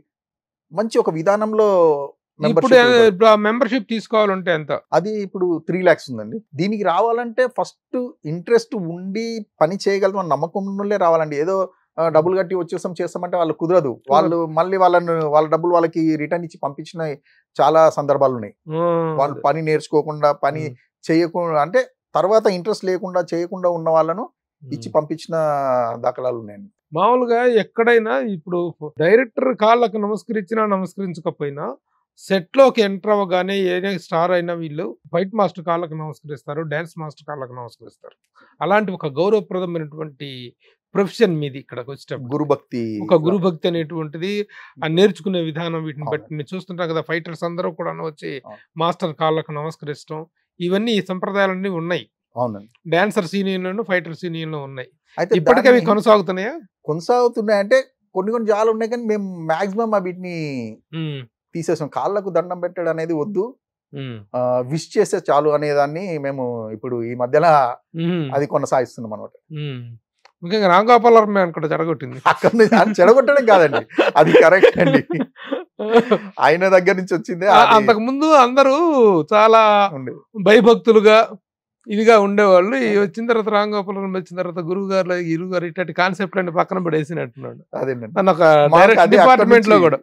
మంచి ఒక విధానంలో ఇప్పుడు మెంబర్షిప్ తీసుకోవాలంటే ఎంత? అది ఇప్పుడు 3 lakhs ఉందండి. దీనికి రావాలంటే ఫస్ట్ ఇంట్రెస్ట్ ఉండి పని చేయగలుగుతాం నమ్మకం ఉన్నోళ్ళే రావాలండి. ఏదో డబ్బులు కట్టి వచ్చేస్తాం చేస్తామంటే వాళ్ళు కుదరదు. వాళ్ళు మళ్ళీ వాళ్ళ డబ్బులు వాళ్ళకి రిటర్న్ ఇచ్చి పంపించిన చాలా సందర్భాలు ఉన్నాయి. వాళ్ళు పని నేర్చుకోకుండా పని చేయకుండా అంటే తర్వాత ఇంట్రెస్ట్ లేకుండా చేయకుండా ఉన్న వాళ్ళను ఇచ్చి పంపించిన దాఖలాలు ఉన్నాయండి. మామూలుగా ఎక్కడైనా ఇప్పుడు డైరెక్టర్ కాళ్ళకు నమస్కరించినా నమస్కరించకపోయినా సెట్ లోకి ఎంటర్ అవ్వగానే ఏదైనా స్టార్ అయినా వీళ్ళు ఫైట్ మాస్టర్ కాళ్ళకు నమస్కరిస్తారు, డాన్స్ మాస్టర్ కాళ్ళకు నమస్కరిస్తారు. అలాంటి ఒక గౌరవప్రదమైనటువంటి ప్రొఫెషన్ మీది ఇక్కడికి వచ్చేటప్పుడు గురుభక్తి, ఒక గురుభక్తి అనేటువంటిది ఆ నేర్చుకునే విధానం వీటిని అవును. బట్టి నేను చూస్తుంటాం కదా. ఫైటర్స్ అందరూ కూడా వచ్చి అవును. మాస్టర్ కాళ్ళకు నమస్కరిస్తాం, ఇవన్నీ ఈ సంప్రదాయాలన్నీ ఉన్నాయి. అవునండి. డాన్సర్ సీనియర్లను ఫైటర్ సీనియర్లు ఉన్నాయి. అయితే ఇప్పటికీ అవి దాన్ని కొనసాగుతున్నాయా? కొనసాగుతున్నాయంటే కొన్ని చాలా ఉన్నాయి కానీ మేము మాక్సిమం వీటిని ఉమ్, తీసేసాం. కాళ్ళకు దండం పెట్టడం అనేది వద్దు, ఉమ్, విష్ చేస్తే చాలు అనేదాన్ని మేము ఇప్పుడు ఈ మధ్యలో ఉమ్, అది కొనసాగిస్తున్నాం అనమాట. ఉమ్. ముఖ్యంగా రాంగోపాలవరం అక్కడ జరగొట్టింది. అక్కడ నుంచి అది చెడగొట్టడం కాదండి, అది కరెక్ట్ అండి. ఆయన దగ్గర నుంచి వచ్చిందే. అంతకు ముందు అందరూ చాలా ఉంది. భయభక్తులుగా ఇదిగా ఉండేవాళ్ళు. వచ్చిన తర్వాత రాంగోపాలవరం వచ్చిన తర్వాత గురువు గారు ఇట్లాంటి కాన్సెప్ట్ అన్ని పక్కన పడేసినట్టున్నాడు. అదేనండి. తను ఒక మాకు డైరెక్షన్ అది అక్కడ డిపార్ట్మెంట్ లో నుంచి- కూడా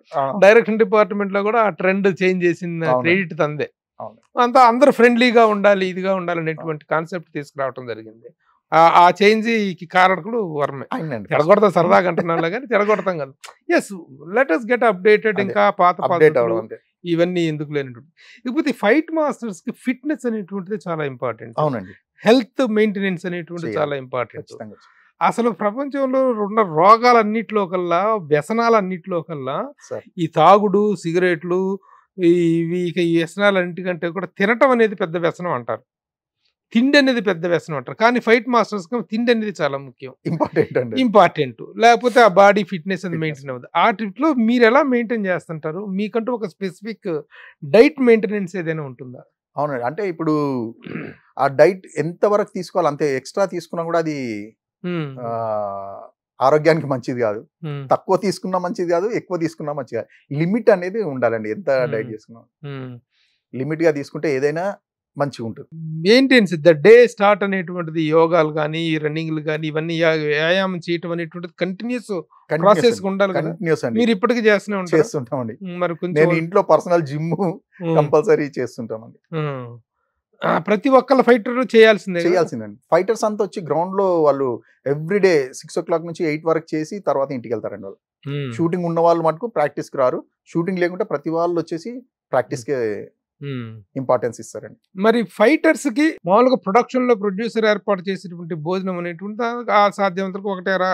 డైరెక్షన్ డిపార్ట్మెంట్ లో కూడా ఆ ట్రెండ్ చేంజ్ చేసిన అవును. క్రెడిట్ తందే. అవును. అంతా అందరూ ఫ్రెండ్లీగా ఉండాలి, ఇదిగా ఉండాలి అనేటువంటి కాన్సెప్ట్ తీసుకురావడం జరిగింది. ఆ చేంజ్ కారకుడు వర్మే. ఆయనండి. చెడగొడతాం సరదాగా అంటున్నాను కానీ చెడగొడతాం కదా. Yes, let us get updated. అదే. ఇంకా పాత అప్డేట్ పద్ధతులు అవ్వడం అంతే. ఇవన్నీ ఎందుకు లేనటువంటి. ఇకపోతే ఫైట్ మాస్టర్స్ కి ఫిట్నెస్ అనేటువంటిది చాలా ఇంపార్టెంట్. అవునండి. హెల్త్ మెయింటెనెన్స్ అనేటువంటిది చేయాలి. చాలా ఇంపార్టెంట్. ఖచ్చితంగా. అసలు ప్రపంచంలో ఉన్న రోగాలన్నిటిలో కల్లా, వ్యసనాలన్నిటిలో కల్లా సార్ ఈ తాగుడు, సిగరెట్లు, ఇవి ఇక ఈ వ్యసనాలన్నిటికంటే కూడా తినటం అనేది పెద్ద వ్యసనం అంటారు, తిండి అనేది పెద్ద వ్యసనం అంటారు. కానీ ఫైట్ మాస్టర్స్ తిండి అనేది చాలా ముఖ్యం, ఇంపార్టెంట్ అండి. ఇంపార్టెంట్. లేకపోతే ఆ బాడీ ఫిట్నెస్ అది Fitness. మెయింటైన్ అవ్వదు. ఆ ట్రిప్లో మీరు ఎలా మెయింటైన్ చేస్తుంటారు? మీకంటూ ఒక స్పెసిఫిక్ డైట్ మెయింటెనెన్స్ ఏదైనా ఉంటుందా? అవునండి. అంటే ఇప్పుడు ఆ డైట్ ఎంత వరకు తీసుకోవాలి, అంతే. ఎక్స్ట్రా తీసుకున్నా కూడా అది ఉమ్, ఆ, ఆరోగ్యానికి మంచిది కాదు. ఉమ్, తక్కువ తీసుకున్నా మంచిది కాదు, ఎక్కువ తీసుకున్నా మంచిది కాదు. లిమిట్ అనేది ఉండాలండి. ఎంత డైట్ చేసుకున్నా ఉమ్. లిమిట్ గా తీసుకుంటే ఏదైనా మంచిగా ఉంటుంది. మెయింటెన్స్ ద డే స్టార్ట్ అనేటువంటిది యోగాలు కానీ, రన్నింగ్లు కానీ, ఇవన్నీ వ్యాయామం చేయటం అనేటువంటిది కంటిన్యూస్ ప్రాసెస్ ఉండాలి కదా. కంటిన్యూస్ అండి. మీరు ఇప్పటికీ చేస్తూనే ఉంటారు. చేస్తుంటామండి. మరి కొంచెం నేను ఇంట్లో పర్సనల్ జిమ్ కంపల్సరీ చేస్తుంటామండి. ప్రతి ఒక్కళ్ళ ఫైటర్ చేయాల్సిందే కదా? చేయాల్సిందండి. ఫైటర్స్ అంతా వచ్చి గ్రౌండ్ లో వాళ్ళు ఎవ్రీడే 6 o'clock నుంచి 8 వరకు చేసి తర్వాత ఇంటికి వెళ్తారండి వాళ్ళు. ఉమ్, షూటింగ్ ఉన్న వాళ్ళు మటుకు ప్రాక్టీస్ కి రారు. షూటింగ్ లేకుంటే ప్రతి వాళ్ళు వచ్చేసి ప్రాక్టీస్ కి ఉమ్. ఇంపార్టెన్స్ ఇస్తారండి. మరి ఫైటర్స్ కి మామూలుగా ప్రొడక్షన్ లో ప్రొడ్యూసర్ ఏర్పాటు చేసేటువంటి భోజనం అనేటువంటి ఆ సాధ్యమంతకు ఒకటేరా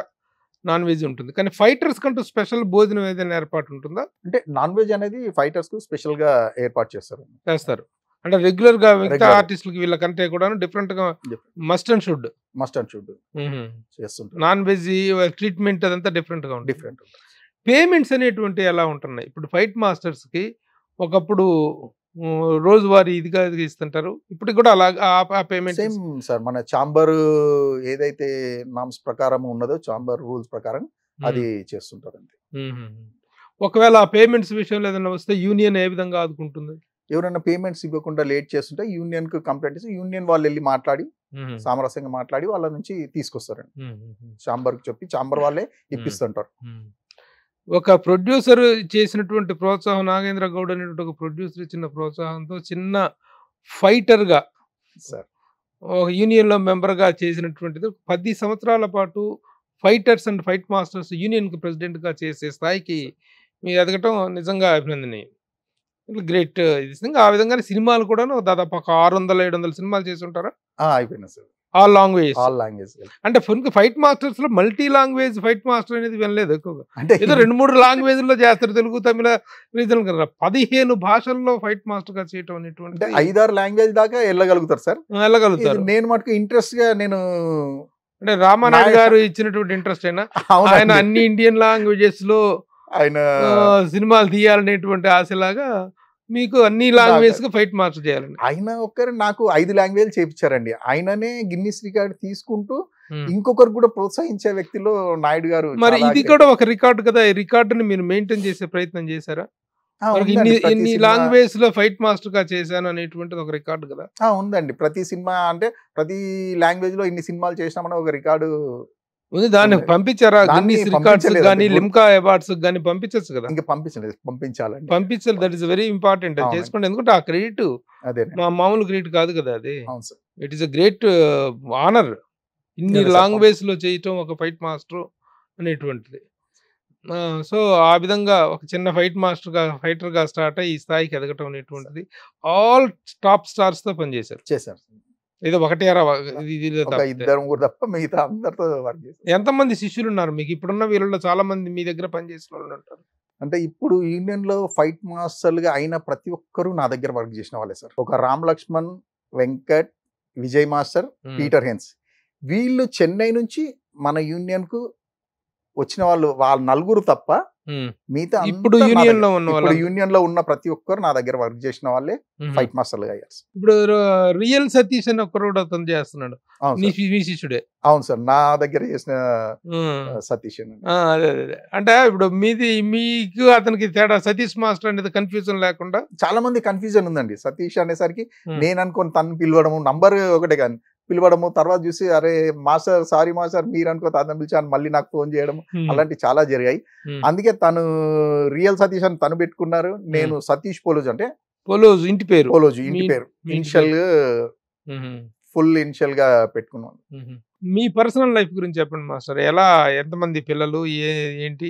నాన్ వెజ్ ఉంటుంది, కానీ ఫైటర్స్ కంటూ స్పెషల్ భోజనం ఏదైనా ఏర్పాటు ఉంటుందా? అంటే నాన్ వెజ్ అనేది ఫైటర్స్ కు స్పెషల్ గా ఏర్పాటు చేస్తారు. చేస్తారు అంటే రెగ్యులర్ గా మిగతా Regular. ఆర్టిస్టులకి వీళ్ళకంటే కూడా డిఫరెంట్ గా must and should must and should చేస్తుంటారు. నాన్ వెజ్ ట్రీట్మెంట్ అదంతా డిఫరెంట్ గా ఉంటుంది. డిఫరెంట్. పేమెంట్స్ అనేటువంటి ఎలా ఉంటున్నాయి ఇప్పుడు ఫైట్ మాస్టర్స్ కి? ఒకప్పుడు రోజువారీ ఇదిగా ఇస్తుంటారు, ఇప్పుడు కూడా అలా ఆ పేమెంట్ సేమ్ సార్, మన చాంబర్ ఏదైతే నామ్స్ ప్రకారం ఉన్నదో చాంబర్ రూల్స్ ప్రకారం అది చేస్తుంటారు అంతే. ఒకవేళ ఆ పేమెంట్స్ విషయంలో ఏదైనా వస్తే యూనియన్ ఏ విధంగా ఆదుకుంటుంది? ఎవరైనా పేమెంట్స్ ఇవ్వకుండా లేట్ చేస్తుంటే యూనియన్ కు కంప్లైంట్ చేసి యూనియన్ వాళ్ళు వెళ్ళి మాట్లాడి సామరస్యంగా మాట్లాడి వాళ్ళ నుంచి తీసుకొస్తారండి. చాంబర్ కి చెప్పి చాంబర్ వాళ్ళే ఇప్పిస్తుంటారు. ఒక ప్రొడ్యూసర్ చేసినటువంటి ప్రోత్సాహం, నాగేంద్ర గౌడ్ అనేటువంటి ఒక ప్రొడ్యూసర్ ఇచ్చిన ప్రోత్సాహంతో చిన్న ఫైటర్ గా సార్ ఒక యూనియన్ లో మెంబర్ గా చేసినటువంటిది 10 సంవత్సరాల పాటు fighters and fight masters union కి ప్రెసిడెంట్ గా చేసే స్థాయికి మీరు ఎదగటం నిజంగా అభినందనీయం. గ్రేట్. ఆ విధంగానే సినిమాలు కూడా దాదాపు ఒక 600-700 సినిమాలు చేసి ఉంటారా? అయిపోయినా sir. All language. All language అంటే ఫైట్ మాస్టర్స్ లో మల్టీ లాంగ్వేజ్ ఫైట్ మాస్టర్ అనేది వినలేదు ఎక్కువగా. అంటే ఏదో 2-3 లాంగ్వేజ్ లో చేస్తారు, తెలుగు, తమిళ, రీజనల్ కదా. 15 భాషల్లో ఫైట్ మాస్టర్ గా చేయటం అంటే అనేటువంటి 5-6 లాంగ్వేజ్ దాకా వెళ్ళగలుగుతారు సార్. వెళ్ళగలుగుతారు. ఇది నేను మటుకు ఇంట్రెస్ట్ గా నేను అంటే రామానాయుడు గారు ఇచ్చినటువంటి ఇంట్రెస్ట్ అయినా ఆయన అన్ని ఇండియన్ లాంగ్వేజెస్ లో ఆయన సినిమాలు తీయాలనేటువంటి ఆశలాగా మీకు అన్ని లాంగ్వేజ్ గా ఫైట్ మాస్టర్ చేయాలండి. ఆయన ఒక్కరు నాకు 5 లాంగ్వేజ్ చేయించారండి. ఆయననే గిన్నిస్ రికార్డ్ తీసుకుంటూ ఇంకొకరు కూడా ప్రోత్సహించే వ్యక్తిలో నాయుడు గారు. మరి ఇది కూడా ఒక రికార్డు కదా, ఈ రికార్డుని మీరు మెయింటైన్ చేసే ప్రయత్నం చేశారా? ఇన్ని లాంగ్వేజ్ లో ఫైట్ మాస్టర్ గా చేశాను అనేటువంటిది ఒక రికార్డు కదా. ఉందండి. ప్రతి సినిమా అంటే ప్రతి లాంగ్వేజ్ లో ఇన్ని సినిమాలు చేసినామని ఒక రికార్డు ఉంది. దాన్ని పంపించారా? గిన్నిస్ రికార్డ్స్ కానీ లిమ్కా అవార్డ్స్ కానీ పంపించచ్చు కదా. ఇంకా పంపించాలండి. పంపించాలి. That is very important. చేసుకోండి, ఎందుకంటే ఆ క్రెడిట్ మామూలు క్రెడిట్ కాదు కదా అది. It is a great honour ఇన్ని లాంగ్వేజ్ లో చేయటం ఒక ఫైట్ మాస్టర్ అనేటువంటిది. సో ఆ విధంగా ఒక చిన్న ఫైట్ మాస్టర్ గా ఫైటర్ గా స్టార్ట్ అయ్యి ఈ స్థాయికి ఎదగటం అనేటువంటిది ఆల్ టాప్ స్టార్స్ తో పనిచేశారు. ఏదో ఒకటే తప్ప మిగతా అందరితో వర్క్ చేశారు. ఎంతమంది శిష్యులు ఉన్నారు మీకు? ఇప్పుడున్న వీళ్ళలో చాలా మంది మీ దగ్గర పనిచేసిన వాళ్ళు ఉంటారు. అంటే ఇప్పుడు యూనియన్ లో ఫైట్ మాస్టర్లుగా అయిన ప్రతి ఒక్కరు నా దగ్గర వర్క్ చేసిన వాళ్ళే సార్. ఒక Ram Laxman, Venkat, Vijay master, Peter Hein, వీళ్ళు చెన్నై నుంచి మన యూనియన్ కు వచ్చిన వాళ్ళు, వాళ్ళ నలుగురు తప్ప మిగతా ఇప్పుడు యూనియన్ లో ఉన్న వాళ్ళు, యూనియన్ లో ఉన్న ప్రతి ఒక్కరు నా దగ్గర వర్క్ చేసిన వాళ్ళే ఫైట్ మాస్టర్లుగా అయ్యారు. ఇప్పుడు రియల్ సతీష్ అని ఒక్కరు కూడా అతను చేస్తున్నాడు. మీ శిష్యుడే? అవును సార్, నా దగ్గర చేసిన సతీష్. అదే అంటే ఇప్పుడు మీకు అతనికి తేడా, సతీష్ మాస్టర్ అనేది కన్ఫ్యూజన్ లేకుండా చాలా మంది కన్ఫ్యూజన్ ఉందండి. సతీష్ అనేసరికి నేను అనుకోని తను పిలవడము, నంబర్ ఒకటే కానీ పిలవడము, తర్వాత చూసి అరే మాస్టర్ సారీ మాస్టర్ మీరు అనుకో తను పిలిచాను మళ్ళీ నాకు ఫోన్ చేయడం, అలాంటి చాలా జరిగాయి. అందుకే తను రియల్ సతీష్ అని తను పెట్టుకున్నారు. నేను సతీష్ పోలోజు, అంటే పోలోజు ఇంటి పేరు, పోలోజు ఇంటి పేరు, ఇనిషియల్ ఫుల్ ఇనిషియల్ గా పెట్టుకున్నాను. మీ పర్సనల్ లైఫ్ గురించి చెప్పండి మాస్టర్. ఎలా, ఎంతమంది పిల్లలు, ఏంటి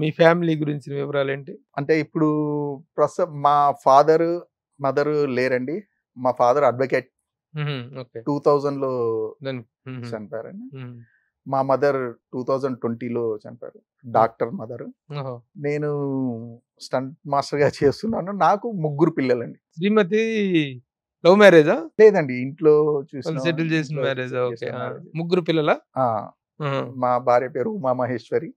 మీ ఫ్యామిలీ గురించి వివరాలు ఏంటి? అంటే ఇప్పుడు ప్రస్తుతం మా ఫాదర్ మదర్ లేరండి. మా ఫాదర్ అడ్వకేట్, 2000లో చనిపోయారండి. మా మదర్ 2020లో చనిపోయారు, డాక్టర్ మదర్. నేను స్టంట్ మాస్టర్ గా చేస్తున్నాను. నాకు 3 పిల్లలండి. శ్రీమతి లవ్ మ్యారేజా? లేదండి, ఇంట్లో చూసి సెటిల్ చేసిన మ్యారేజ్. 3 పిల్లలా? మా భార్య పేరు ఉమా మహేశ్వరి.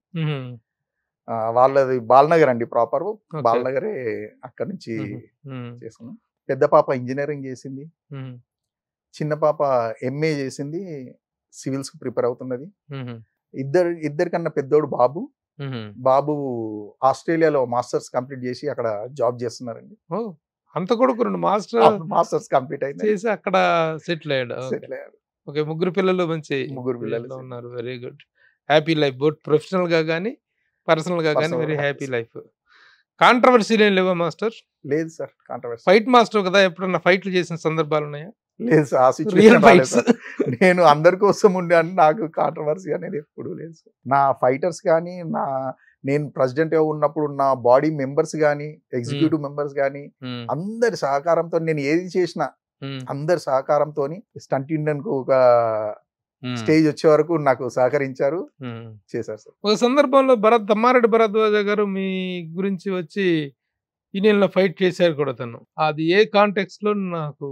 వాళ్ళది బాలనగర్ అండి, ప్రాపర్ బాలనగరే. అక్కడి నుంచి చేసుకున్నాం. పెద్ద పాప ఇంజనీరింగ్ చేసింది, చిన్న పాప ఎంఏ చేసింది, సివిల్స్ కు ప్రిపేర్ అవుతున్నది. ఇద్దరికన్నా పెద్దోడు బాబు. బాబు ఆస్ట్రేలియాలో మాస్టర్స్ కంప్లీట్ చేసి అక్కడ జాబ్ చేస్తున్నారండి. అంత కొడుకు మాస్టర్స్ కంప్లీట్ అయింది, అక్కడ సెటిల్ అయ్యాడు. ఓకే, 3 పిల్లలు, మంచి 3 పిల్లలు ఉన్నారు. Very good, happy life, both professional గా కానీ పర్సనల్ గా కానీ వెరీ హ్యాపీ లైఫ్. కాంట్రవర్సీలు ఏం లేవా మాస్టర్? లేదు సార్ కాంట్రవర్సీ. ఫైట్ మాస్టర్ కదా, ఎప్పుడన్నా ఫైట్లు చేసిన సందర్భాలు ఉన్నాయా? లేదు సార్, ఆ రియల్ సిచ్యువేషన్ ఫైట్స్. నేను అందరి కోసం ఉండాను, నాకు కాంట్రవర్సీ అనేది ఎప్పుడూ లేదు సార్. నా ఫైటర్స్ కానీ, నేను ప్రెసిడెంట్ గా ఉన్నప్పుడు నా బాడీ మెంబర్స్ కానీ, ఎగ్జిక్యూటివ్ మెంబర్స్ కానీ అందరి సహకారంతో నేను ఏది చేసినా అందరి సహకారంతో స్టంట్ ఇండియన్ కు ఒక స్టేజ్ వచ్చే వరకు నాకు సహకరించారు, చేశారు సార్. ఒక సందర్భంలో తమ్మారెడ్డి భరద్వాజ గారు మీ గురించి వచ్చి యూనియన్ లో ఫైట్ చేశారు కూడా తను. అది ఏ కాంటెక్స్ట్ లో? నాకు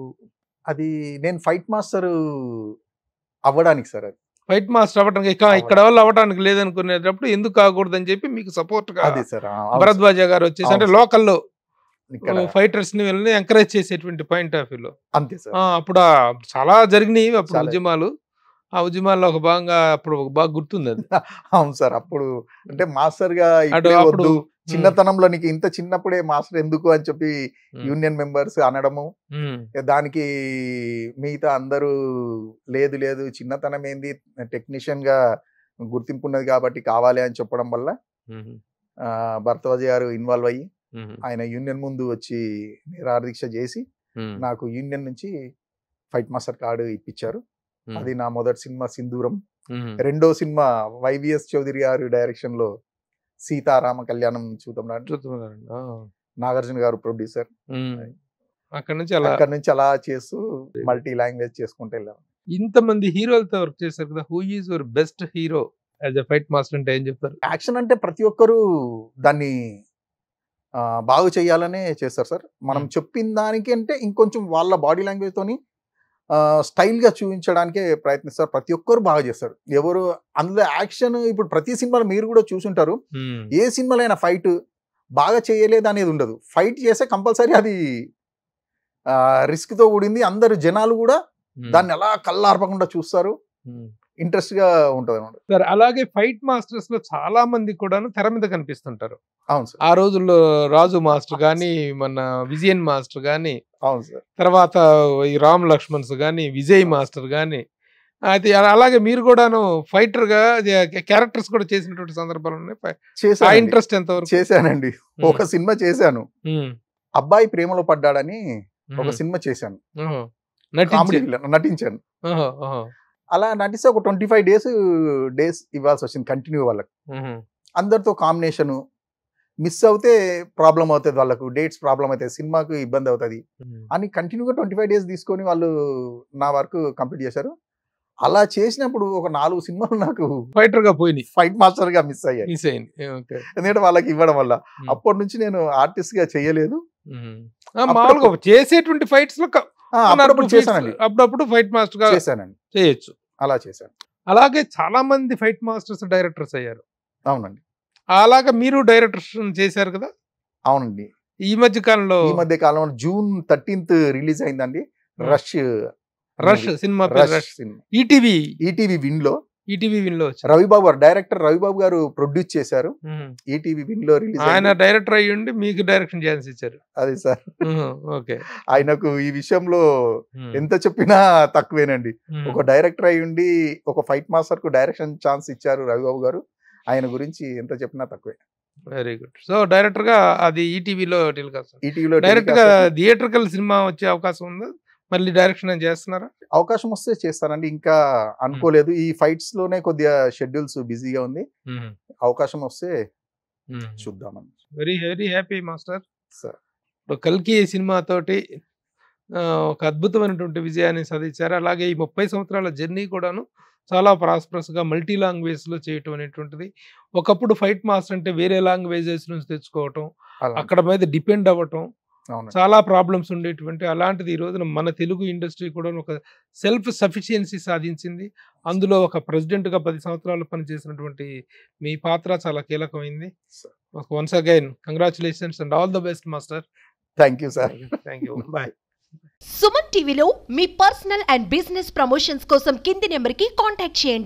అది నేను ఫైట్ మాస్టర్ అవ్వడానికి సార్. అది ఫైట్ మాస్టర్ అవ్వడానికి ఇక్కడ వాళ్ళు అవ్వడానికి లేదనుకునేటప్పుడు ఎందుకు కాకూడదు అని చెప్పి మీకు సపోర్ట్ గా అది సార్ భరద్వాజ గారు వచ్చేసి, అంటే లోకల్లో ఇక్కడ ఫైటర్స్ ని వెళ్ళి ఎంకరేజ్ చేసేటువంటి పాయింట్ ఆఫ్ వ్యూలో అంతే సార్. అప్పుడు చాలా జరిగినాయి అప్పుడు చాలా. ఉద్యమాలు. ఆ ఉద్యమాల్లో ఒక భాగంగా అప్పుడు ఒక బాగా గుర్తుంది అది. అవును సార్. అప్పుడు అంటే మాస్టర్ గా అప్పుడు ఇప్పుడే అప్పుడు వద్దు, చిన్నతనంలో నీకు ఇంత చిన్నప్పుడే మాస్టర్ ఎందుకు అని చెప్పి యూనియన్ మెంబర్స్ అనడము, దానికి మిగతా అందరూ లేదు లేదు చిన్నతనం ఏంది, టెక్నీషియన్ గా గుర్తింపు ఉన్నది కాబట్టి కావాలి అని చెప్పడం వల్ల భరద్వాజ గారు ఇన్వాల్వ్ అయ్యి ఆయన యూనియన్ ముందు వచ్చి నిరాదీక్ష చేసి నాకు యూనియన్ నుంచి ఫైట్ మాస్టర్ కార్డు ఇప్పించారు. అది నా మొదటి సినిమా సింధూరం. రెండో సినిమా వైవిఎస్ చౌదరి గారి డైరెక్షన్ లో సీతారామ కళ్యాణం చూద్దాం, నాగార్జున గారు ప్రొడ్యూసర్. అక్కడ నుంచి అలా చేస్తూ మల్టీ లాంగ్వేజ్ చేసుకుంటూ వెళ్ళాం. ఇంతమంది హీరోలతో వర్క్ చేశారు కదా, who is your best hero as a fight master అంటే ఏం చెప్తారు? యాక్షన్ అంటే ప్రతి ఒక్కరు దాన్ని బాగు చేయాలనే చేస్తారు సార్. మనం చెప్పిన దానికి అంటే ఇంకొంచెం వాళ్ళ బాడీ లాంగ్వేజ్ తోని స్టైల్ గా చూపించడానికే ప్రయత్నిస్తారు. ప్రతి ఒక్కరు బాగా చేస్తారు. ఎవరు అందులో యాక్షన్ ఇప్పుడు ప్రతి సినిమాలో మీరు కూడా చూసుంటారు, ఏ సినిమాలో అయినా ఫైట్ బాగా చేయలేదు అనేది ఉండదు. ఫైట్ చేస్తే కంపల్సరీ అది రిస్క్ తో కూడింది. అందరు జనాలు కూడా దాన్ని ఎలా కళ్ళార్పకుండా చూస్తారు, ఇంట్రెస్ట్ గా ఉంటది అన్నమాట. సార్ అలాగే ఫైట్ మాస్టర్స్ లో చాలా మంది కూడా తెర మీద కనిపిస్తుంటారు. అవును సార్. ఆ రోజుల్లో రాజు మాస్టర్ గాని, మన విజయన్ మాస్టర్ గాని, అవును సార్, తర్వాత ఈ రామ్ లక్ష్మణ్స్ గాని, విజయ్ మాస్టర్ గాని, అయితే అలాగే మీరు కూడాను ఫైటర్ గా క్యారెక్టర్స్ కూడా చేసినటువంటి సందర్భాలు ఉన్నాయి. ఇంట్రెస్ట్ ఎంతవరకు? చేశానండి. ఒక సినిమా చేశాను, అబ్బాయి ప్రేమలో పడ్డాడని ఒక సినిమా చేశాను, నటించాను. అలా నటిస్తే ఒక 25 డేస్ ఇవ్వాల్సి వచ్చింది కంటిన్యూ. వాళ్ళకి అందరితో కాంబినేషన్ మిస్ అవుతే ప్రాబ్లం అవుతుంది, వాళ్ళకు డేట్స్ ప్రాబ్లం అవుతాయి, సినిమాకు ఇబ్బంది అవుతుంది అని కంటిన్యూగా 25 డేస్ తీసుకొని వాళ్ళు నా వర్క్ కంప్లీట్ చేశారు. అలా చేసినప్పుడు ఒక 4 సినిమాలు నాకు ఫైటర్ గా పోయినాయి, ఫైట్ మాస్టర్ గా మిస్ అయ్యాయి. ఎందుకంటే వాళ్ళకి ఇవ్వడం వల్ల. అప్పటి నుంచి నేను ఆర్టిస్ట్ గా చేయలేదు. మామూలుగా చేసేటువంటి ఫైట్స్ లో అప్పుడప్పుడు చేశానండి, అప్పుడప్పుడు ఫైట్ మాస్టర్ గా చేశానండి, చేయొచ్చు. అలా చేశాను. అలాగే చాలా మంది ఫైట్ మాస్టర్స్ డైరెక్టర్స్ అయ్యారు. అవునండి. అలాగా మీరు డైరెక్టర్స్ చేశారు కదా? అవునండి. ఈ మధ్య కాలంలో జూన్ 13th రిలీజ్ అయిందండి రష్ సినిమా. ఈటీవీ విన్ లో రవిబాబు గారు డైరెక్టర్, రవిబాబు గారు ప్రొడ్యూస్ చేశారు. ఈటీవీ విన్ లో రిలీజ్. ఆయన డైరెక్టర్ అయ్యుండి మీకు డైరెక్షన్ ఛాన్స్ ఇచ్చారు. అది సార్. ఓకే. ఆయనకు ఈ విషయంలో ఎంత చెప్పినా తక్కువేనండి. ఒక డైరెక్టర్ అయ్యుండి ఒక ఫైట్ మాస్టర్ కు డైరెక్షన్ ఛాన్స్ ఇచ్చారు రవిబాబు గారు. ఆయన గురించి ఎంత చెప్పినా తక్కువే. Very good. సో డైరెక్టర్ గా అది ఈటీవీలో ఈటీవీలో డైరెక్ట్ గా థియేటర్కల్ సినిమా వచ్చే అవకాశం ఉందా? మళ్ళీ డైరెక్షన్ చేస్తున్నారా? అవకాశం వస్తే చేస్తానండి, ఇంకా అనుకోలేదు. ఈ ఫైట్స్ లోనే కొద్దిగా షెడ్యూల్స్ బిజీగా ఉంది. అవకాశం వస్తే చూద్దామని. Very very happy master sir. ఇప్పుడు కల్కి సినిమా తోటి ఒక అద్భుతమైనటువంటి విజయాన్ని సాధించారు. అలాగే ఈ 30 సంవత్సరాల జర్నీ కూడాను చాలా ప్రాస్పరస్ గా మల్టీ లాంగ్వేజ్ లో చేయటం అనేటువంటిది. ఒకప్పుడు ఫైట్ మాస్టర్ అంటే వేరే లాంగ్వేజెస్ నుంచి తెచ్చుకోవటం, అక్కడ మీద డిపెండ్ అవ్వటం, చాలా ప్రాబ్లమ్స్ ఉండేటువంటి అలాంటిది ఈ రోజున మన తెలుగు ఇండస్ట్రీ కూడా ఒక సెల్ఫ్ సఫిషియన్సీ సాధించింది. అందులో ఒక ప్రెసిడెంట్ గా 10 సంవత్సరాలు పనిచేసినటువంటి మీ పాత్ర చాలా కీలకమైంది. Once again congratulations and all the best master. Thank you sir. Thank you. Bye. Suman టీవీలో మీ పర్సనల్ అండ్ బిజినెస్ ప్రమోషన్స్ కోసం కింది నెంబర్కి కాంటాక్ట్ చేయండి.